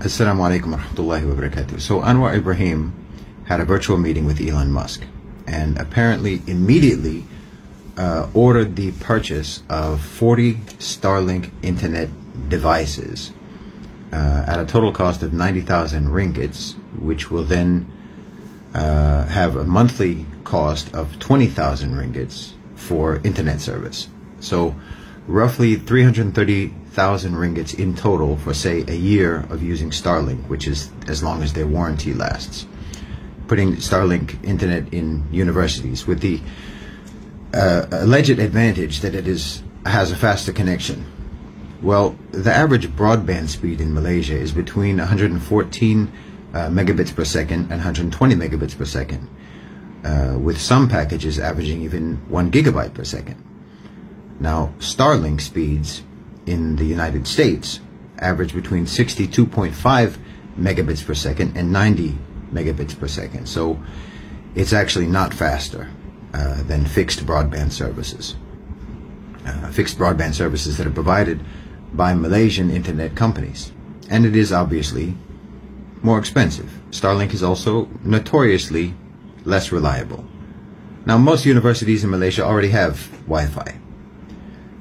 Assalamu alaikum wa rahmatullahi wa barakatuh. So Anwar Ibrahim had a virtual meeting with Elon Musk and apparently immediately ordered the purchase of 40 Starlink internet devices at a total cost of 90,000 ringgits, which will then have a monthly cost of 20,000 ringgits for internet service. So roughly 330,000 ringgits in total for, say, a year of using Starlink, which is as long as their warranty lasts. Putting Starlink internet in universities with the alleged advantage that it has a faster connection. Well, the average broadband speed in Malaysia is between 114 megabits per second and 120 megabits per second, with some packages averaging even 1 gigabyte per second. Now, Starlink speeds in the United States average between 62.5 megabits per second and 90 megabits per second. So it's actually not faster than fixed broadband services. Fixed broadband services that are provided by Malaysian internet companies. And it is obviously more expensive. Starlink is also notoriously less reliable. Now, most universities in Malaysia already have Wi-Fi.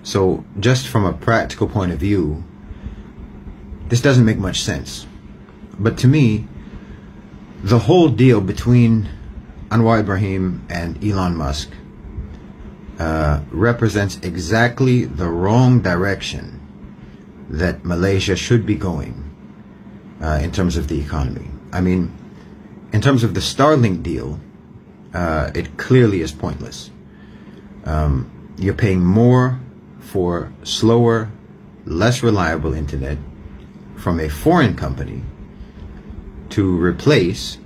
So just from a practical point of view, this doesn't make much sense. But to me, the whole deal between Anwar Ibrahim and Elon Musk represents exactly the wrong direction that Malaysia should be going in terms of the economy. I mean, in terms of the Starlink deal, it clearly is pointless. You're paying more for slower, less reliable internet from a foreign company to replace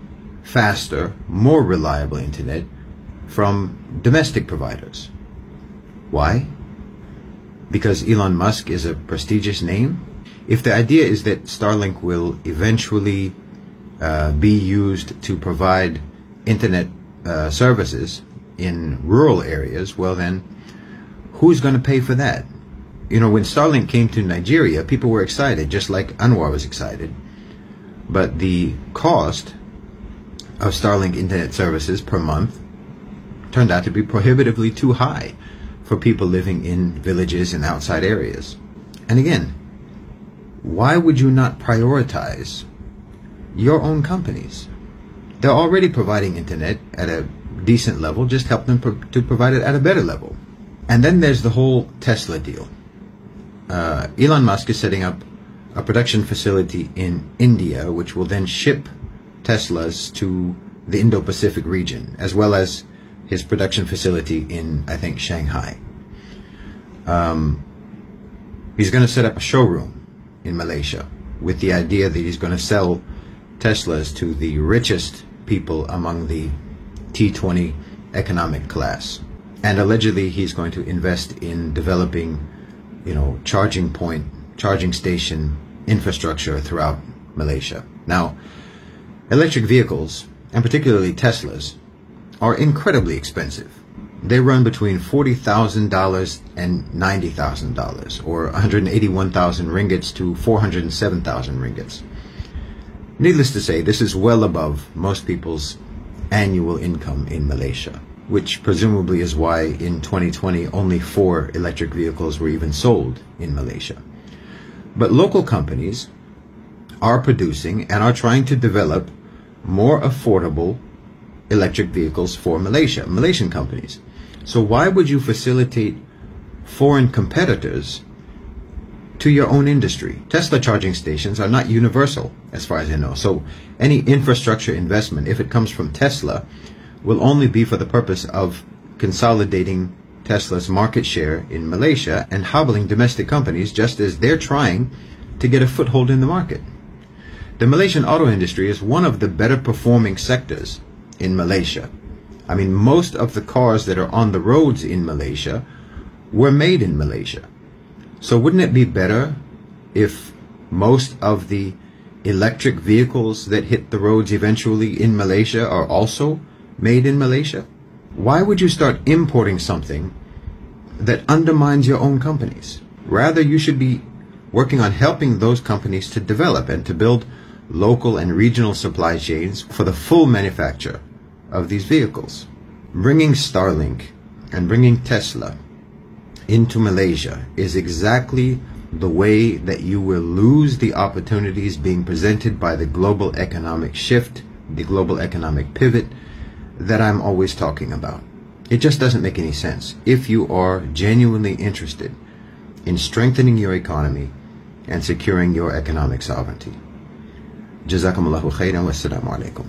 faster, more reliable internet from domestic providers. Why? Because Elon Musk is a prestigious name? If the idea is that Starlink will eventually be used to provide internet services in rural areas, well then, who's going to pay for that? You know, when Starlink came to Nigeria, people were excited, just like Anwar was excited. But the cost of Starlink internet services per month turned out to be prohibitively too high for people living in villages and outside areas. And again, why would you not prioritize your own companies? They're already providing internet at a decent level, just help them to provide it at a better level. And then there's the whole Tesla deal. Elon Musk is setting up a production facility in India, which will then ship Teslas to the Indo-Pacific region, as well as his production facility in, I think, Shanghai. He's going to set up a showroom in Malaysia with the idea that he's going to sell Teslas to the richest people among the T20 economic class. And allegedly he's going to invest in developing, you know, charging station infrastructure throughout Malaysia. Now, electric vehicles, and particularly Teslas, are incredibly expensive. They run between $40,000 and $90,000, or 181,000 ringgits to 407,000 ringgits. Needless to say, this is well above most people's annual income in Malaysia, which presumably is why in 2020 only 4 electric vehicles were even sold in Malaysia. But local companies are producing and are trying to develop more affordable electric vehicles for Malaysia, Malaysian companies. So why would you facilitate foreign competitors to your own industry? Tesla charging stations are not universal, as far as I know. So any infrastructure investment, if it comes from Tesla, will only be for the purpose of consolidating Tesla's market share in Malaysia and hobbling domestic companies just as they're trying to get a foothold in the market. The Malaysian auto industry is one of the better performing sectors in Malaysia. I mean, most of the cars that are on the roads in Malaysia were made in Malaysia. So wouldn't it be better if most of the electric vehicles that hit the roads eventually in Malaysia are also made in Malaysia? Why would you start importing something that undermines your own companies? Rather, you should be working on helping those companies to develop and to build local and regional supply chains for the full manufacture of these vehicles. Bringing Starlink and bringing Tesla into Malaysia is exactly the way that you will lose the opportunities being presented by the global economic shift, the global economic pivot that I'm always talking about. It just doesn't make any sense if you are genuinely interested in strengthening your economy and securing your economic sovereignty. Jazakumullahu khairan wa assalamu alaikum.